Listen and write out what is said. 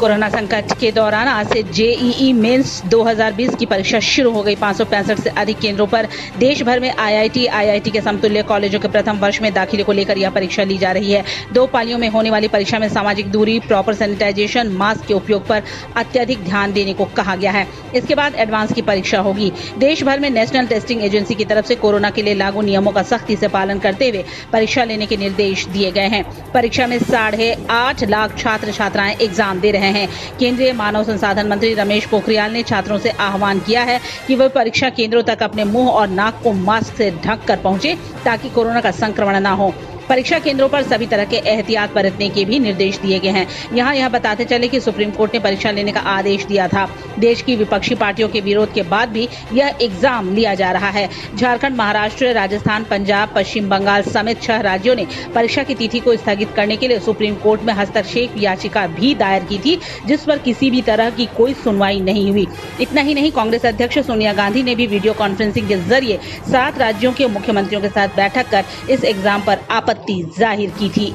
Corona संकट के दौरान आज से जेईई मेंस 2020 की परीक्षा शुरू हो गई। 565 से अधिक केंद्रों पर देश भर में आईआईटी के समतुल्य कॉलेजों के प्रथम वर्ष में दाखिले को लेकर यह परीक्षा ली जा रही है। 2 पालियों में होने वाली परीक्षा में सामाजिक दूरी, प्रॉपर सैनिटाइजेशन, मास्क के उपयोग पर अत्यधिक ध्यान देने को कहा गया है। इसके बाद एडवांस की परीक्षा होगी। देश भर में नेशनल टेस्टिंग एजेंसी की तरफ से कोरोना के लिए लागू नियमों का सख्ती से पालन करते हुए परीक्षा लेने के निर्देश दिए गए हैं। परीक्षा में 8.5 लाख छात्र छात्राएं एग्जाम दे रहे हैं। केंद्रीय मानव संसाधन मंत्री रमेश पोखरियाल ने छात्रों से आह्वान किया है कि वे परीक्षा केंद्रों तक अपने मुंह और नाक को मास्क से ढक कर पहुंचे ताकि कोरोना का संक्रमण न हो। परीक्षा केंद्रों पर सभी तरह के एहतियात बरतने के भी निर्देश दिए गए हैं। यहाँ यह बताते चले कि सुप्रीम कोर्ट ने परीक्षा लेने का आदेश दिया था। देश की विपक्षी पार्टियों के विरोध के बाद भी यह एग्जाम लिया जा रहा है। झारखंड, महाराष्ट्र, राजस्थान, पंजाब, पश्चिम बंगाल समेत 6 राज्यों ने परीक्षा की तिथि को स्थगित करने के लिए सुप्रीम कोर्ट में हस्तक्षेप याचिका भी दायर की थी, जिस पर किसी भी तरह की कोई सुनवाई नहीं हुई। इतना ही नहीं, कांग्रेस अध्यक्ष सोनिया गांधी ने भी वीडियो कॉन्फ्रेंसिंग के जरिए 7 राज्यों के मुख्यमंत्रियों के साथ बैठक कर इस एग्जाम पर आपत्ति जाहिर की थी।